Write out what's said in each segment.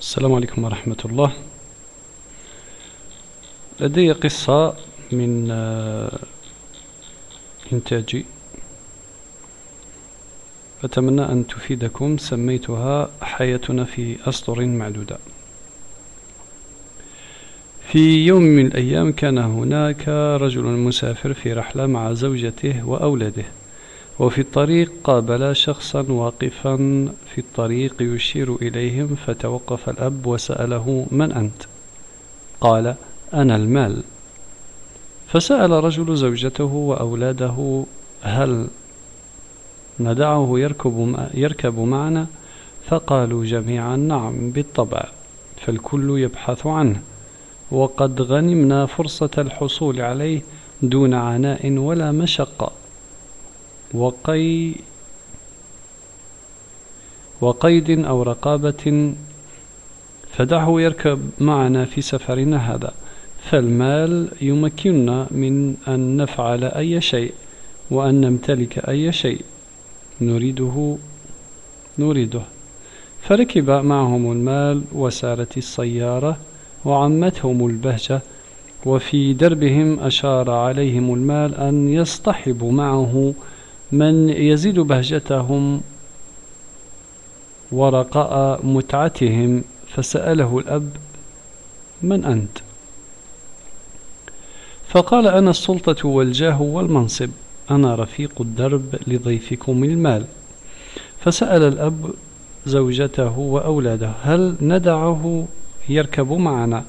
السلام عليكم ورحمة الله. لدي قصة من إنتاجي، أتمنى أن تفيدكم. سميتها حياتنا في أسطر معدودة. في يوم من الأيام كان هناك رجل مسافر في رحلة مع زوجته وأولاده، وفي الطريق قابل شخصا واقفا في الطريق يشير إليهم، فتوقف الأب وسأله: من أنت؟ قال: أنا المال. فسأل رجل زوجته وأولاده: هل ندعه يركب معنا؟ فقالوا جميعا: نعم بالطبع، فالكل يبحث عنه، وقد غنمنا فرصة الحصول عليه دون عناء ولا مشقة وقيد أو رقابة، فدعه يركب معنا في سفرنا هذا، فالمال يمكننا من أن نفعل أي شيء وأن نمتلك أي شيء نريده. فركب معهم المال وسارت السيارة وعمتهم البهجة، وفي دربهم أشار عليهم المال أن يصطحبوا معه من يزيد بهجتهم ورقاء متعتهم. فسأله الأب: من أنت؟ فقال: أنا السلطة والجاه والمنصب، أنا رفيق الدرب لضيفكم المال. فسأل الأب زوجته وأولاده: هل ندعه يركب معنا؟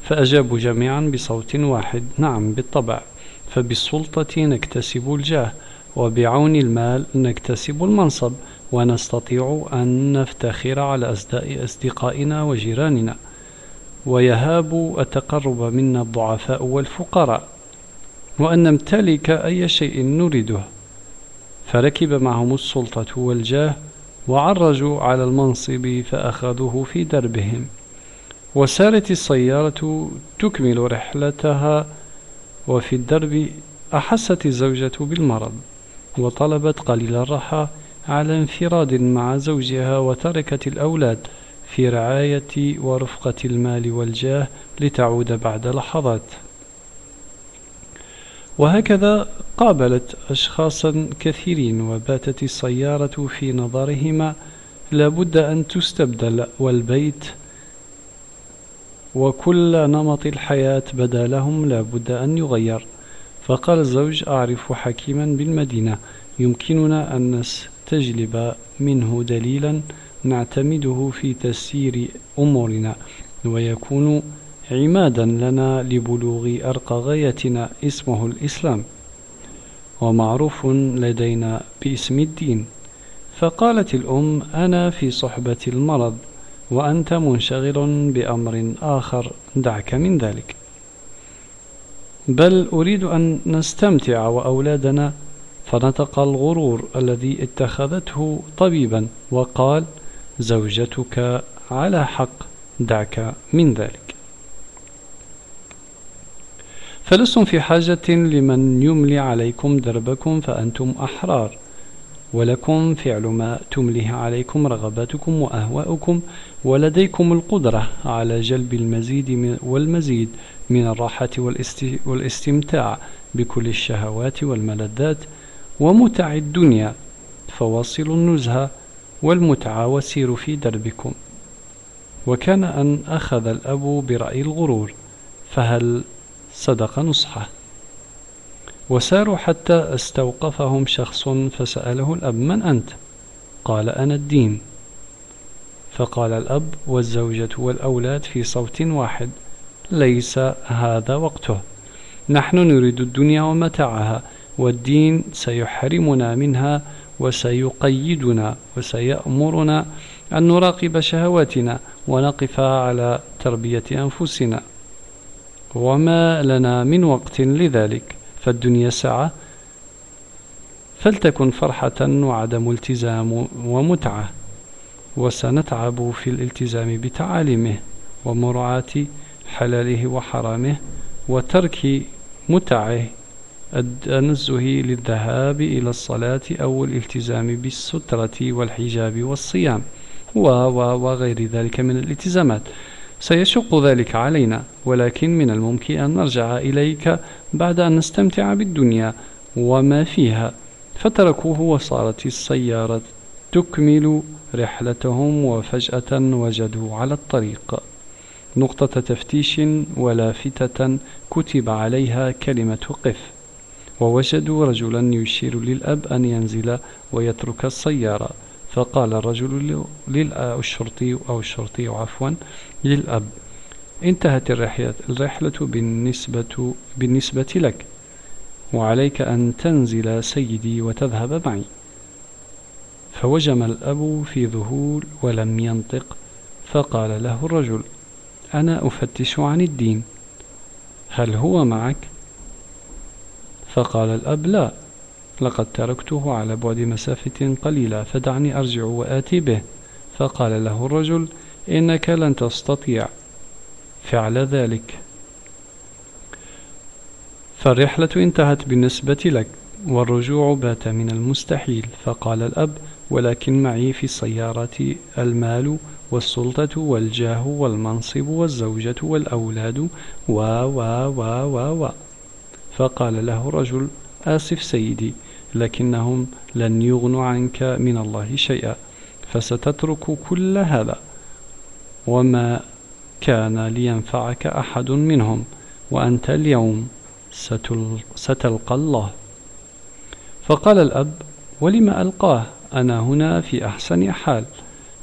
فأجابوا جميعا بصوت واحد: نعم بالطبع، فبالسلطة نكتسب الجاه، وبعون المال نكتسب المنصب، ونستطيع أن نفتخر على أصدقائنا وجيراننا، ويهاب التقرب منا الضعفاء والفقراء، وأن نمتلك أي شيء نريده. فركب معهم السلطة والجاه وعرجوا على المنصب فأخذوه في دربهم، وسارت السيارة تكمل رحلتها. وفي الدرب أحست الزوجة بالمرض، وطلبت قليل الراحة على انفراد مع زوجها، وتركت الأولاد في رعاية ورفقة المال والجاه لتعود بعد لحظات. وهكذا قابلت أشخاصا كثيرين، وباتت السيارة في نظرهما لابد أن تستبدل، والبيت وكل نمط الحياة بدا لهم لابد أن يغير. فقال الزوج: أعرف حكيما بالمدينة يمكننا أن نستجلب منه دليلا نعتمده في تسيير أمورنا، ويكون عمادا لنا لبلوغ أرقى غايتنا، اسمه الإسلام، ومعروف لدينا باسم الدين. فقالت الأم: أنا في صحبة المرض، وأنت منشغل بأمر آخر، دعك من ذلك، بل أريد أن نستمتع وأولادنا. فنطق الغرور الذي اتخذته طبيبا وقال: زوجتك على حق، دعك من ذلك. فلستم في حاجة لمن يملي عليكم دربكم، فأنتم أحرار، ولكم فعل ما تمليه عليكم رغباتكم وأهواؤكم، ولديكم القدرة على جلب المزيد والمزيد من الراحة والاستمتاع بكل الشهوات والملذات ومتع الدنيا، فواصلوا النزهة والمتعة وسيروا في دربكم. وكان أن أخذ الأب برأي الغرور، فهل صدق نصحه؟ وساروا حتى استوقفهم شخص، فسأله الأب: من أنت؟ قال: أنا الدين. فقال الأب والزوجة والأولاد في صوت واحد: ليس هذا وقته، نحن نريد الدنيا ومتاعها، والدين سيحرمنا منها وسيقيدنا وسيأمرنا أن نراقب شهواتنا ونقف على تربية أنفسنا، وما لنا من وقت لذلك، فالدنيا ساعة، فلتكن فرحة وعدم التزام ومتعة، وسنتعب في الالتزام بتعاليمه ومراعاة حلاله وحرامه، وترك متعه التنزه للذهاب إلى الصلاة أو الالتزام بالسترة والحجاب والصيام، وغير ذلك من الالتزامات. سيشق ذلك علينا، ولكن من الممكن أن نرجع إليك بعد أن نستمتع بالدنيا وما فيها. فتركوه وصارت السيارة تكمل رحلتهم، وفجأة وجدوا على الطريق نقطة تفتيش ولافتة كتب عليها كلمة قف، ووجدوا رجلا يشير للأب أن ينزل ويترك السيارة. فقال الرجل الشرطي للأب: انتهت الرحلة بالنسبة لك، وعليك أن تنزل سيدي وتذهب معي. فوجم الأب في ذهول ولم ينطق. فقال له الرجل: أنا أفتش عن الدين، هل هو معك؟ فقال الأب: لا، لقد تركته على بعد مسافة قليلة، فدعني أرجع وآتي به. فقال له الرجل: إنك لن تستطيع فعل ذلك، فالرحلة انتهت بالنسبة لك، والرجوع بات من المستحيل. فقال الأب: ولكن معي في السيارة المال والسلطة والجاه والمنصب والزوجة والأولاد و. فقال له الرجل: آسف سيدي، لكنهم لن يغنوا عنك من الله شيئا، فستترك كل هذا وما كان لينفعك أحد منهم، وأنت اليوم ستلقى الله. فقال الأب: ولم ألقاه؟ أنا هنا في أحسن حال.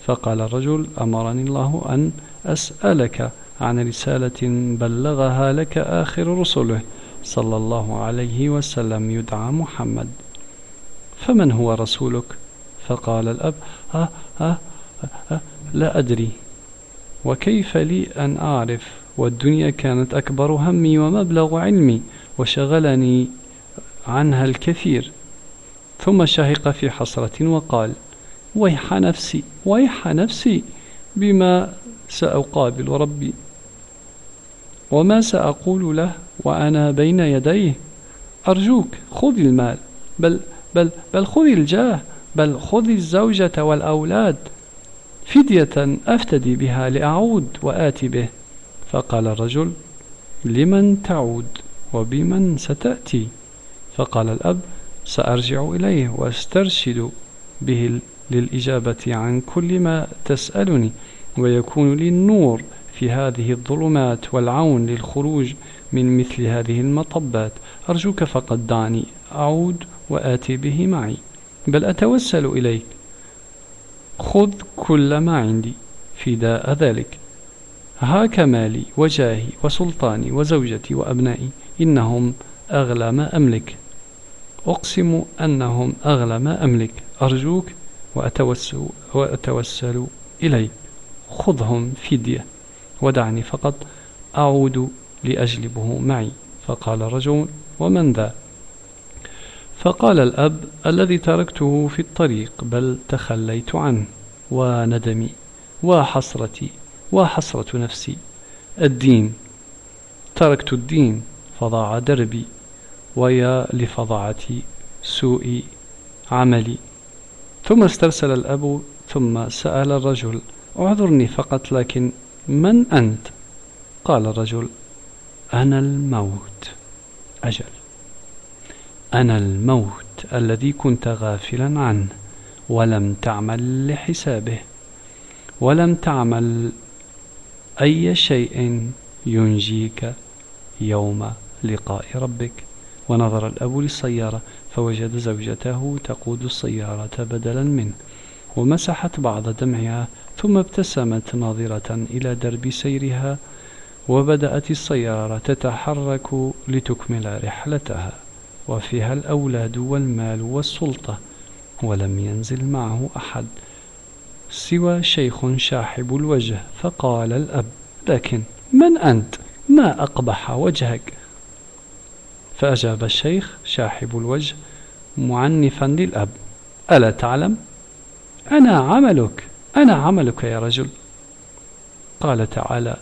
فقال الرجل: أمرني الله أن أسألك عن رسالة بلغها لك آخر رسله صلى الله عليه وسلم، يدعى محمد، فمن هو رسولك؟ فقال الأب: لا أدري، وكيف لي أن أعرف، والدنيا كانت أكبر همي ومبلغ علمي، وشغلني عنها الكثير. ثم شهق في حسرة وقال: ويح نفسي، ويح نفسي، بما سأقابل ربي، وما سأقول له وأنا بين يديه. أرجوك خذ المال، بل خذ الجاه، بل خذ الزوجة والأولاد، فدية أفتدي بها لأعود وآتي به. فقال الرجل: لمن تعود وبمن ستأتي؟ فقال الأب: سأرجع إليه وأسترشد به للإجابة عن كل ما تسألني، ويكون لي النور في هذه الظلمات والعون للخروج من مثل هذه المطبات. أرجوك فقد دعني أعود وآتي به معي، بل أتوسل إليك، خذ كل ما عندي فداء ذلك. هاك مالي وجاهي وسلطاني وزوجتي وأبنائي، إنهم أغلى ما أملك، أقسم أنهم أغلى ما أملك. أرجوك وأتوسل إليك، خذهم فدية، ودعني فقط أعود لأجلبه معي. فقال الرجل: ومن ذا؟ فقال الأب: الذي تركته في الطريق، بل تخليت عنه، وندمي وحسرتي وحسرة نفسي. الدين، تركت الدين فضاع دربي، ويا لفظاعة سوء عملي. ثم استرسل الأب ثم سأل الرجل: اعذرني فقط، لكن من أنت؟ قال الرجل: أنا الموت. أجل، أنا الموت الذي كنت غافلا عنه، ولم تعمل لحسابه، ولم تعمل أي شيء ينجيك يوم لقاء ربك. ونظر الأب للسيارة فوجد زوجته تقود السيارة بدلا منه، ومسحت بعض دمعها، ثم ابتسمت ناظرة إلى درب سيرها، وبدأت السيارة تتحرك لتكمل رحلتها، وفيها الأولاد والمال والسلطة، ولم ينزل معه أحد سوى شيخ شاحب الوجه. فقال الأب: لكن من أنت؟ ما أقبح وجهك؟ فأجاب الشيخ شاحب الوجه معنفا للأب: ألا تعلم؟ أنا عملك يا رجل. قال تعالى: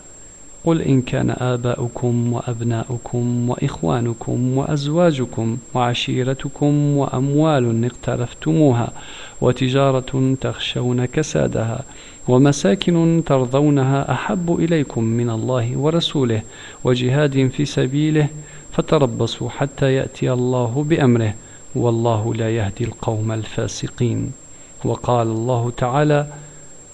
قل إن كان آباؤكم وأبناؤكم وإخوانكم وأزواجكم وعشيرتكم وأموال اقترفتموها وتجارة تخشون كسادها ومساكن ترضونها أحب إليكم من الله ورسوله وجهاد في سبيله فتربصوا حتى يأتي الله بأمره والله لا يهدي القوم الفاسقين. وقال الله تعالى: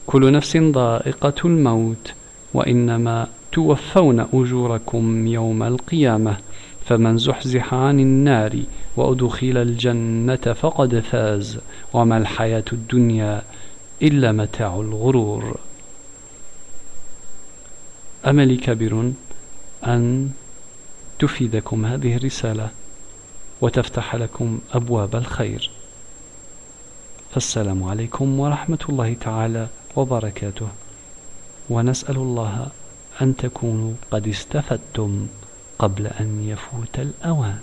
كل نفس ضائقة الموت وإنما توفون أجوركم يوم القيامة فمن زحزح عن النار وأدخل الجنة فقد فاز وما الحياة الدنيا إلا متاع الغرور. أملي كبير أن تفيدكم هذه الرسالة وتفتح لكم أبواب الخير. فالسلام عليكم ورحمة الله تعالى وبركاته، ونسأل الله أن تكونوا قد استفدتم قبل أن يفوت الأوان.